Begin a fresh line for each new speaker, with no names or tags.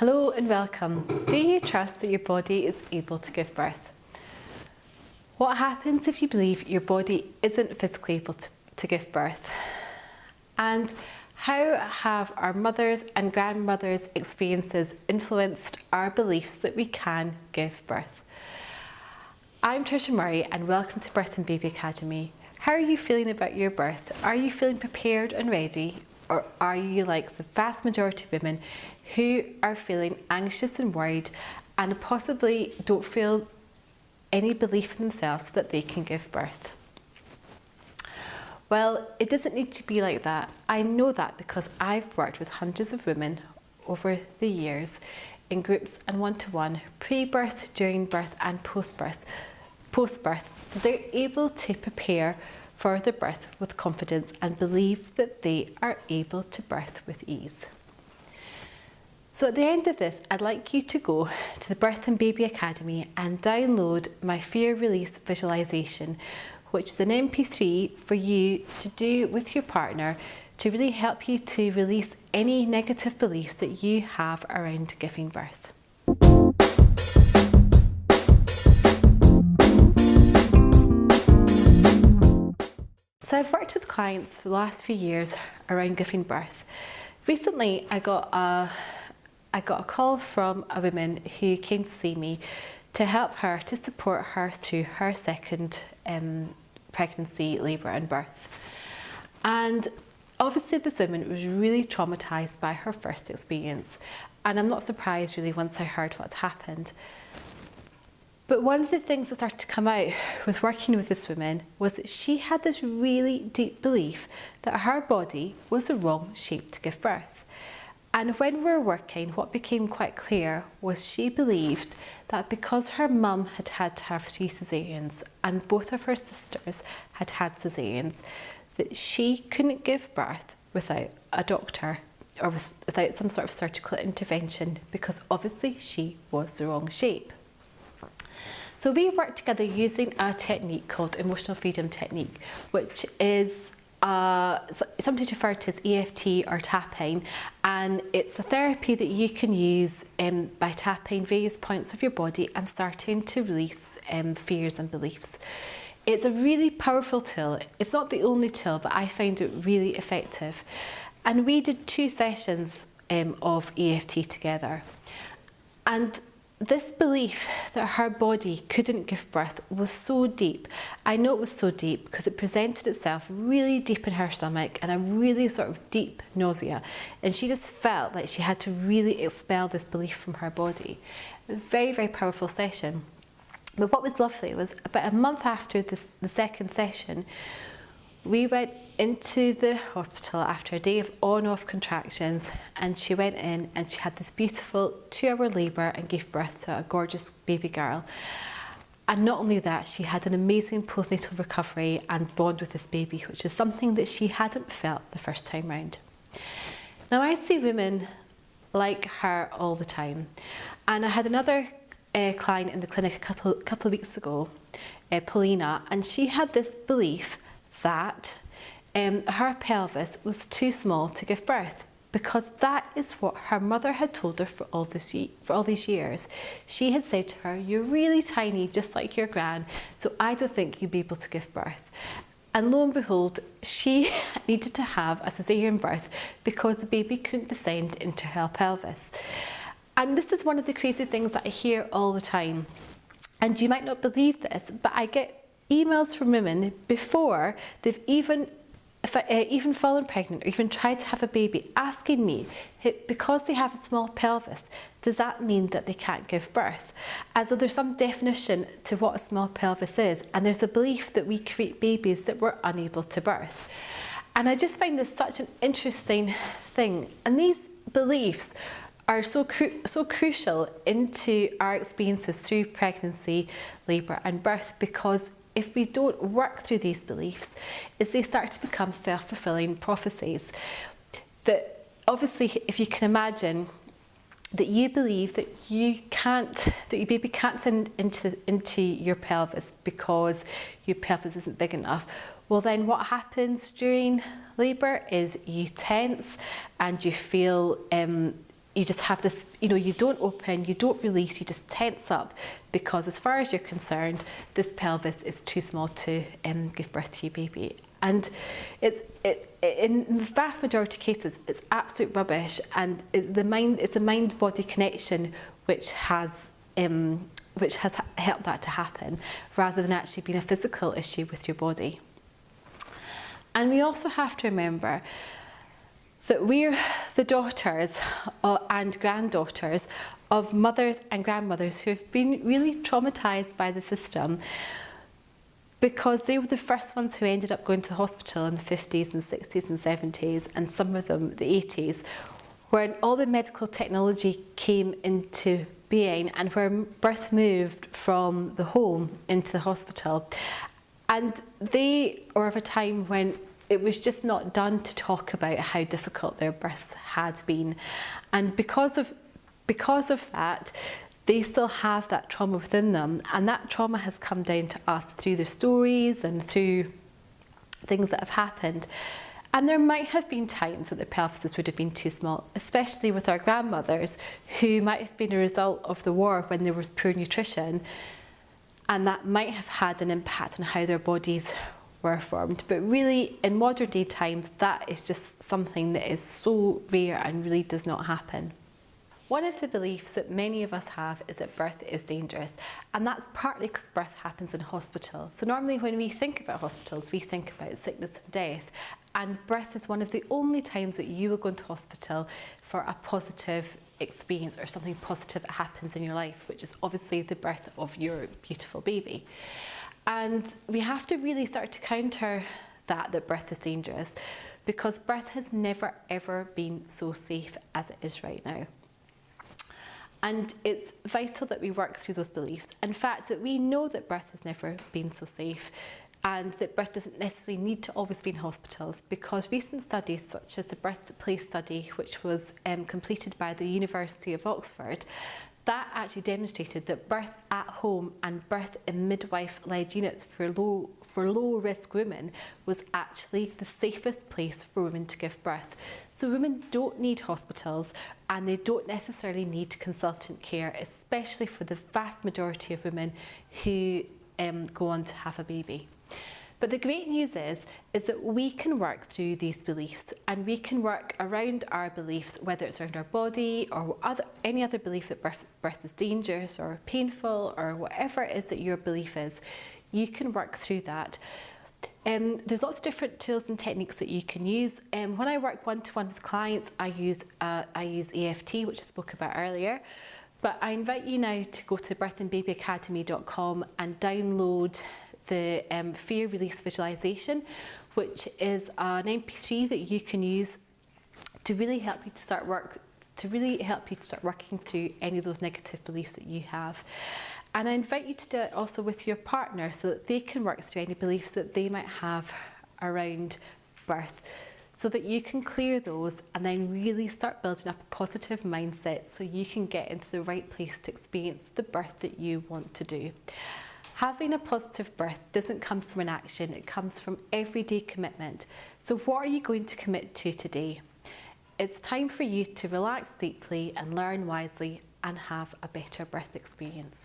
Hello and welcome. Do you trust that your body is able to give birth? What happens if you believe your body isn't physically able to give birth? And how have our mothers and grandmothers' experiences influenced our beliefs that we can give birth? I'm Tricia Murray and welcome to Birth and Baby Academy. How are you feeling about your birth? Are you feeling prepared and ready? Or are you like the vast majority of women who are feeling anxious and worried and possibly don't feel any belief in themselves that they can give birth? Well, it doesn't need to be like that. I know that because I've worked with hundreds of women over the years in groups and one-to-one, pre-birth, during birth and post-birth. So they're able to prepare for the birth with confidence and believe that they are able to birth with ease. So at the end of this, I'd like you to go to the Birth and Baby Academy and download my fear release visualization, which is an MP3 for you to do with your partner to really help you to release any negative beliefs that you have around giving birth. So I've worked with clients for the last few years around giving birth. Recently, I got a call from a woman who came to see me to help her, to support her through her second pregnancy, labour and birth. And obviously this woman was really traumatised by her first experience, and I'm not surprised really once I heard what happened. But one of the things that started to come out with working with this woman was that she had this really deep belief that her body was the wrong shape to give birth. And when we were working, what became quite clear was she believed that because her mum had had to have 3 caesareans and both of her sisters had had caesareans, that she couldn't give birth without a doctor or without some sort of surgical intervention because obviously she was the wrong shape. So we worked together using a technique called emotional freedom technique, which is sometimes referred to as EFT or tapping, and it's a therapy that you can use by tapping various points of your body and starting to release fears and beliefs. It's a really powerful tool. It's not the only tool, but I find it really effective. And we did 2 sessions of EFT together. And this belief that her body couldn't give birth was so deep. I know it was so deep because it presented itself really deep in her stomach and a really sort of deep nausea. And she just felt like she had to really expel this belief from her body. A very, very powerful session. But what was lovely was about a month after the second session, we went into the hospital after a day of on-off contractions, and she went in and she had this beautiful 2-hour labour and gave birth to a gorgeous baby girl. And not only that, she had an amazing postnatal recovery and bond with this baby, which is something that she hadn't felt the first time round. Now I see women like her all the time, and I had another client in the clinic a couple of weeks ago, Paulina, and she had this belief that her pelvis was too small to give birth because that is what her mother had told her for all these years. She had said to her, "You're really tiny, just like your gran, so I don't think you'd be able to give birth." And lo and behold, she needed to have a caesarean birth because the baby couldn't descend into her pelvis. And this is one of the crazy things that I hear all the time. And you might not believe this, but I get emails from women before they've even fallen pregnant or even tried to have a baby, asking me, because they have a small pelvis, does that mean that they can't give birth? As though there's some definition to what a small pelvis is, and there's a belief that we create babies that we're unable to birth. And I just find this such an interesting thing. And these beliefs are so crucial into our experiences through pregnancy, labour and birth, because if we don't work through these beliefs, they start to become self-fulfilling prophecies. That obviously, if you can imagine that you believe that your baby can't send into your pelvis because your pelvis isn't big enough, well then what happens during labour is you tense and you feel you just have this, you don't open, you don't release, you just tense up, because as far as you're concerned, this pelvis is too small to give birth to your baby. And in the vast majority of cases, it's absolute rubbish, and it's a mind-body connection which has helped that to happen, rather than actually being a physical issue with your body. And we also have to remember that we're the daughters and granddaughters of mothers and grandmothers who have been really traumatised by the system, because they were the first ones who ended up going to the hospital in the 50s and 60s and 70s, and some of them the 80s, when all the medical technology came into being and where birth moved from the home into the hospital. And they were of a time when it was just not done to talk about how difficult their births had been. And because of that, they still have that trauma within them. And that trauma has come down to us through their stories and through things that have happened. And there might have been times that their pelvises would have been too small, especially with our grandmothers, who might have been a result of the war when there was poor nutrition. And that might have had an impact on how their bodies were formed. But really, in modern day times, that is just something that is so rare and really does not happen. One of the beliefs that many of us have is that birth is dangerous, and that's partly because birth happens in hospital. So normally when we think about hospitals, we think about sickness and death, and birth is one of the only times that you will go into hospital for a positive experience or something positive that happens in your life, which is obviously the birth of your beautiful baby. And we have to really start to counter that birth is dangerous, because birth has never ever been so safe as it is right now. And it's vital that we work through those beliefs. In fact, that we know that birth has never been so safe, and that birth doesn't necessarily need to always be in hospitals, because recent studies such as the birthplace study, which was completed by the University of Oxford, that actually demonstrated that birth at home and birth in midwife-led units for low-risk women was actually the safest place for women to give birth. So women don't need hospitals, and they don't necessarily need consultant care, especially for the vast majority of women who go on to have a baby. But the great news is that we can work through these beliefs, and we can work around our beliefs, whether it's around our body or any other belief that birth is dangerous or painful, or whatever it is that your belief is. You can work through that. There's lots of different tools and techniques that you can use. When I work one-to-one with clients, I use EFT, which I spoke about earlier. But I invite you now to go to birthandbabyacademy.com and download the fear release visualization, which is an MP3 that you can use to really help you to start working through any of those negative beliefs that you have. And I invite you to do it also with your partner, so that they can work through any beliefs that they might have around birth, so that you can clear those and then really start building up a positive mindset, so you can get into the right place to experience the birth that you want to do. Having a positive birth doesn't come from an action, it comes from everyday commitment. So what are you going to commit to today? It's time for you to relax deeply and learn wisely and have a better birth experience.